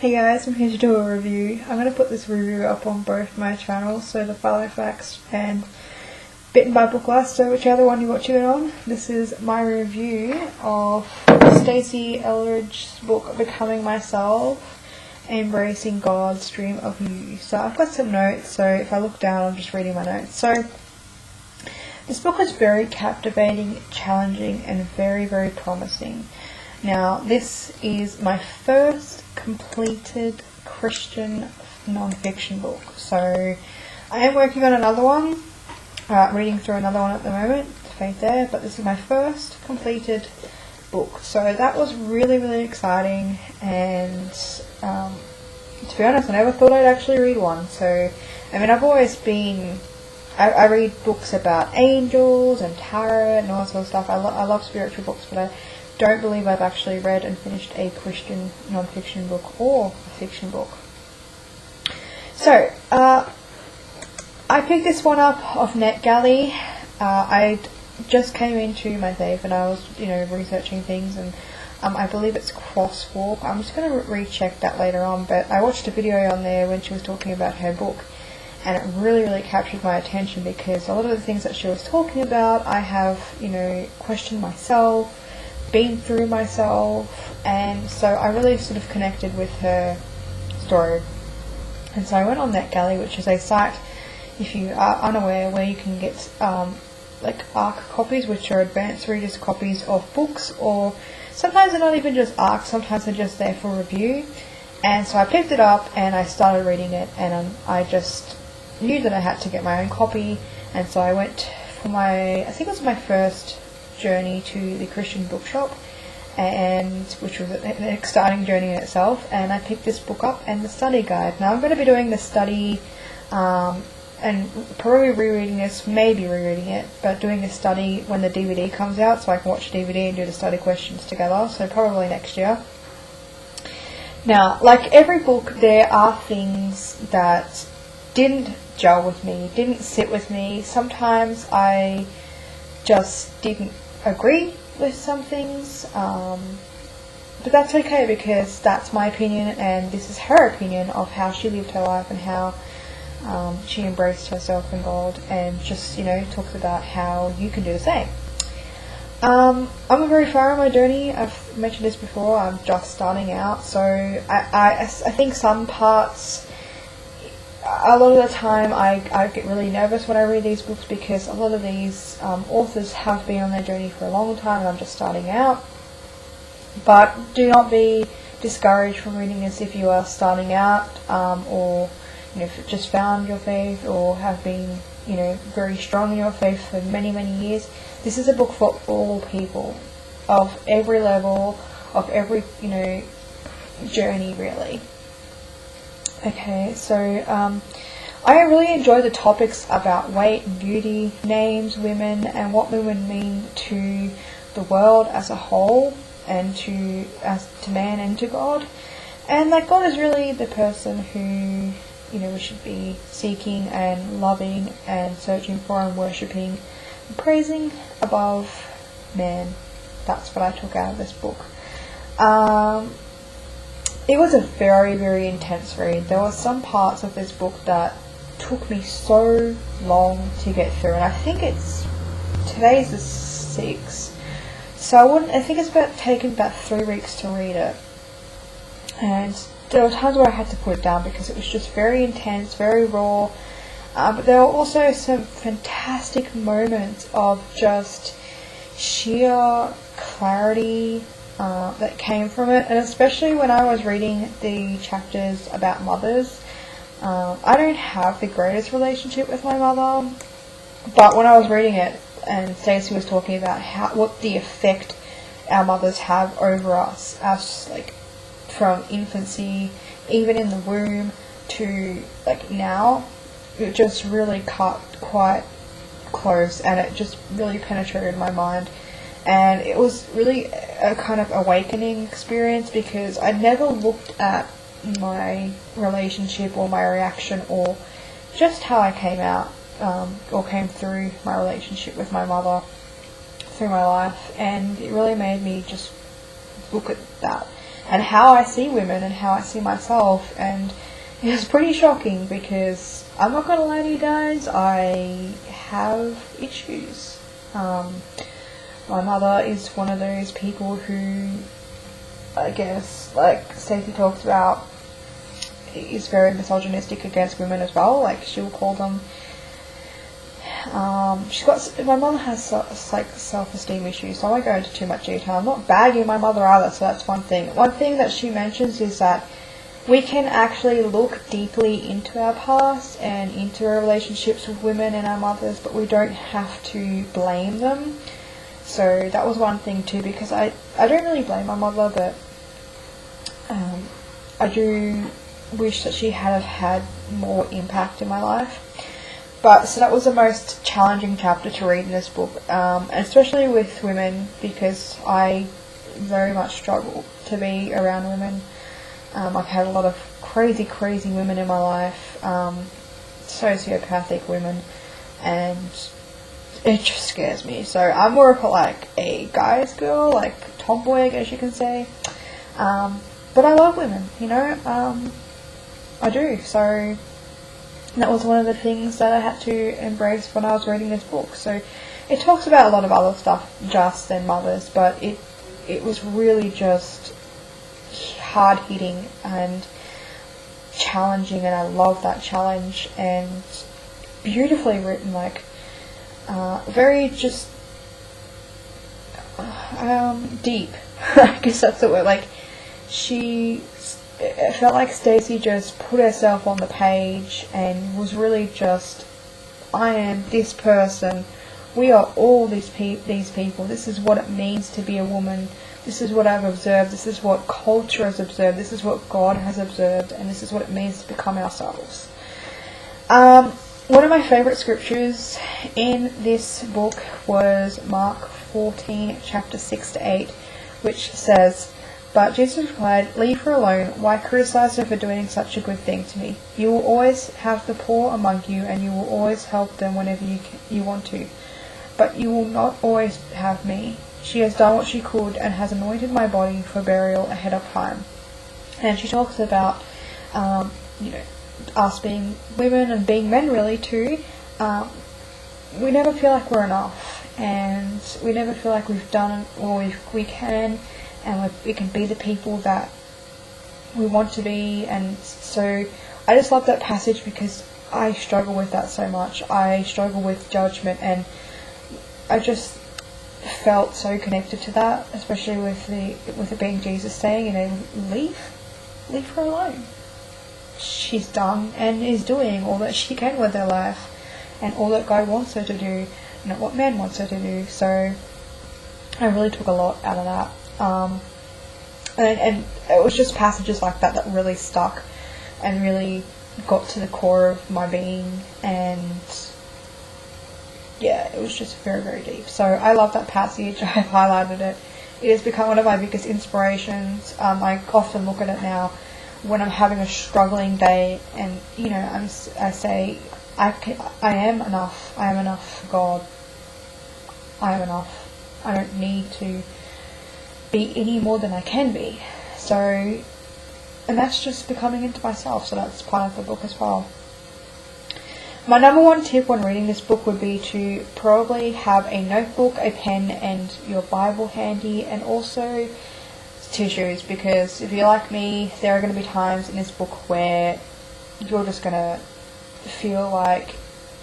Hey guys, I'm here to do a review. I'm going to put this review up on both my channels, so the Follow Facts and Bitten by Book Lust, so whichever one you're watching it on. This is my review of Stasi Elredge's book, Becoming Myself, Embracing God's Dream of You. So I've got some notes, so if I look down, I'm just reading my notes. So this book is very captivating, challenging, and very, very promising. Now, this is my first completed Christian non-fiction book. So I am working on another one, reading through another one at the moment, Faith there, but this is my first completed book. So that was really, really exciting, and to be honest, I never thought I'd actually read one. So, I mean, I've always been... I read books about angels and tarot and all that sort of stuff. I love spiritual books, but I don't believe I've actually read and finished a Christian non-fiction book or a fiction book. So, I picked this one up off NetGalley. I just came into my safe and I was, researching things, and I believe it's Crosswalk. I'm just going to recheck that later on, but I watched a video on there when she was talking about her book, and it really, really captured my attention because a lot of the things that she was talking about, I have, questioned myself, been through myself, and so I really sort of connected with her story. And so I went on NetGalley, which is a site, if you are unaware, where you can get like ARC copies, which are advanced readers copies of books, or sometimes they're not even just ARC, sometimes they're just there for review. And so I picked it up and I started reading it, and I just knew that I had to get my own copy, and so I went for I think it was my first journey to the Christian bookshop, and which was an exciting journey in itself, and I picked this book up and the study guide. Now I'm going to be doing the study and probably rereading this, maybe rereading it, but doing the study when the DVD comes out so I can watch the DVD and do the study questions together, so probably next year. Now, like every book, there are things that didn't gel with me, didn't sit with me. Sometimes I just didn't agree with some things, but that's okay because that's my opinion and this is her opinion of how she lived her life and how she embraced herself and God, and just talks about how you can do the same. I'm very far on my journey. I've mentioned this before. I'm just starting out, so I think some parts, a lot of the time I get really nervous when I read these books because a lot of these authors have been on their journey for a long time and I'm just starting out. But do not be discouraged from reading this if you are starting out, or if you've just found your faith or have been very strong in your faith for many, many years. This is a book for all people of every level, of every journey really. Okay, so I really enjoy the topics about weight and beauty, names, women, and what women mean to the world as a whole, and to man and to God, and that God is really the person who we should be seeking and loving and searching for and worshipping and praising above man. That's what I took out of this book. It was a very, very intense read. There were some parts of this book that took me so long to get through, and I think today's the 6th, so I think it's taken about 3 weeks to read it, and there were times where I had to put it down because it was just very intense, very raw, but there were also some fantastic moments of just sheer clarity that came from it, and especially when I was reading the chapters about mothers. I don't have the greatest relationship with my mother, but when I was reading it and Stacey was talking about what the effect our mothers have over us, from infancy, even in the womb, to now, it just really cut quite close, and it just really penetrated my mind. And it was really a kind of awakening experience because I never looked at my relationship or my reaction or just how I came out or came through my relationship with my mother through my life, and it really made me just look at that and how I see women and how I see myself. And it was pretty shocking because I'm not going to lie to you guys, I have issues. My mother is one of those people who, I guess, like Stacey talks about, is very misogynistic against women as well. Like, she'll call them, my mother has like self-esteem issues, so I won't go into too much detail. I'm not bagging my mother either, so that's one thing. One thing that she mentions is that we can actually look deeply into our past and into our relationships with women and our mothers, but we don't have to blame them. So that was one thing too, because I don't really blame my mother, but I do wish that she had had more impact in my life. But so that was the most challenging chapter to read in this book, especially with women, because I very much struggle to be around women. I've had a lot of crazy women in my life, sociopathic women, and it just scares me. So I'm more of like a guy's girl, like tomboy, I guess you can say. But I love women, you know, I do. So that was one of the things that I had to embrace when I was reading this book. So it talks about a lot of other stuff just than mothers, but it was really just hard hitting and challenging, and I love that challenge, and beautifully written, like very just deep. I guess that's the word. Like, it felt like Stacey just put herself on the page and was really just, I am this person, we are all these people, this is what it means to be a woman, this is what I've observed, this is what culture has observed, this is what God has observed, and this is what it means to become ourselves. One of my favourite scriptures in this book was Mark 14, chapter 6-8, which says, "But Jesus replied, 'Leave her alone. Why criticize her for doing such a good thing to me? You will always have the poor among you, and you will always help them whenever you want to. But you will not always have me. She has done what she could and has anointed my body for burial ahead of time.'" And she talks about, us being women and being men really too. We never feel like we're enough, and we never feel like we've done all we can, and we can be the people that we want to be. And so I just love that passage because I struggle with that so much. I struggle with judgment, and I just felt so connected to that, especially with it being Jesus saying, leave her alone. She's done and is doing all that she can with her life, and all that God wants her to do, not what man wants her to do. So I really took a lot out of that. And it was just passages like that that really stuck and really got to the core of my being, and yeah, it was just very, very deep. So I love that passage. I've highlighted it. It has become one of my biggest inspirations. I often look at it now when I'm having a struggling day, and I say, I am enough. I am enough for God. I am enough. I don't need to be any more than I can be. So, and that's just becoming into myself. So that's part of the book as well. My number one tip when reading this book would be to probably have a notebook, a pen, and your Bible handy, and also tissues, because if you're like me, there are going to be times in this book where you're just going to feel like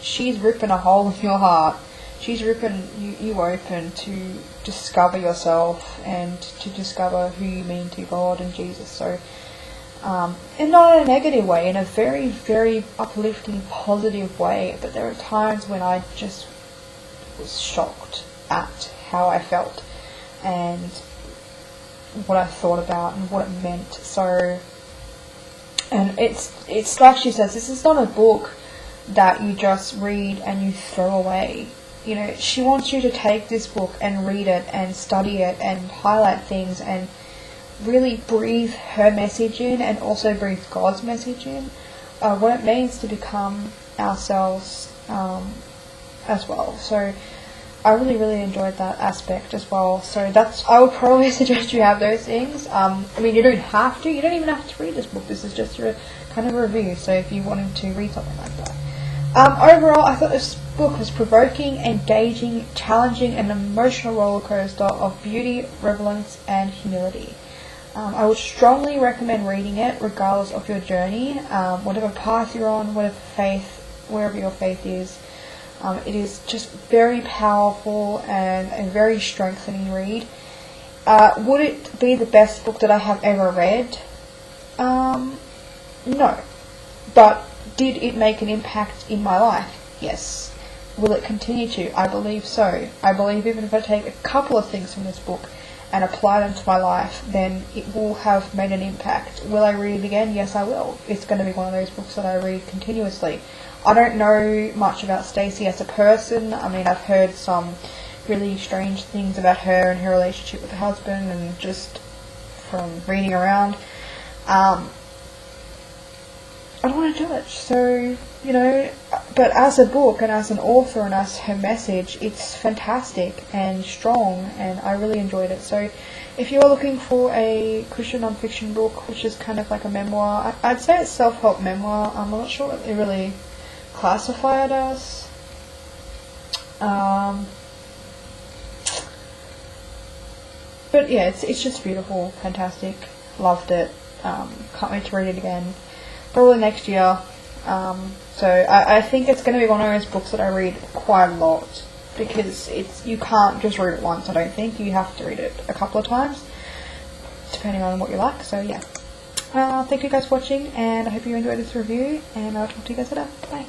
she's ripping a hole in your heart. She's ripping you open to discover yourself and to discover who you mean to God and Jesus. So, and not in a negative way, in a very, very uplifting, positive way. But there are times when I just was shocked at how I felt and what I thought about and what it meant. So, and it's like she says, this is not a book that you just read and you throw away. She wants you to take this book and read it and study it and highlight things and really breathe her message in, and also breathe God's message in, what it means to become ourselves as well. So I really enjoyed that aspect as well. So I would probably suggest you have those things. I mean, you don't have to. You don't even have to read this book. This is just a kind of a review. So if you wanted to read something like that. Overall, I thought this book was provoking, engaging, challenging, and an emotional roller coaster of beauty, relevance, and humility. I would strongly recommend reading it, regardless of your journey, whatever path you're on, wherever your faith is. It is just very powerful and a very strengthening read. Would it be the best book that I have ever read? No. But did it make an impact in my life? Yes. Will it continue to? I believe so. I believe even if I take a couple of things from this book and apply them to my life, then it will have made an impact. Will I read it again? Yes, I will. It's going to be one of those books that I read continuously. I don't know much about Stasi as a person. I mean, I've heard some really strange things about her and her relationship with her husband, and just from reading around. I don't want to judge, so, you know, but as a book and as an author and as her message, it's fantastic and strong, and I really enjoyed it. So if you are looking for a Christian non-fiction book, which is kind of like a memoir, I'd say it's self-help memoir. I'm not sure what they really classify it as. But yeah, it's just beautiful, fantastic, loved it, can't wait to read it again. Probably next year. So I think it's going to be one of those books that I read quite a lot, because you can't just read it once. I don't think you have to read it a couple of times, depending on what you like. So yeah, thank you guys for watching, and I hope you enjoyed this review, and I'll talk to you guys later. Bye.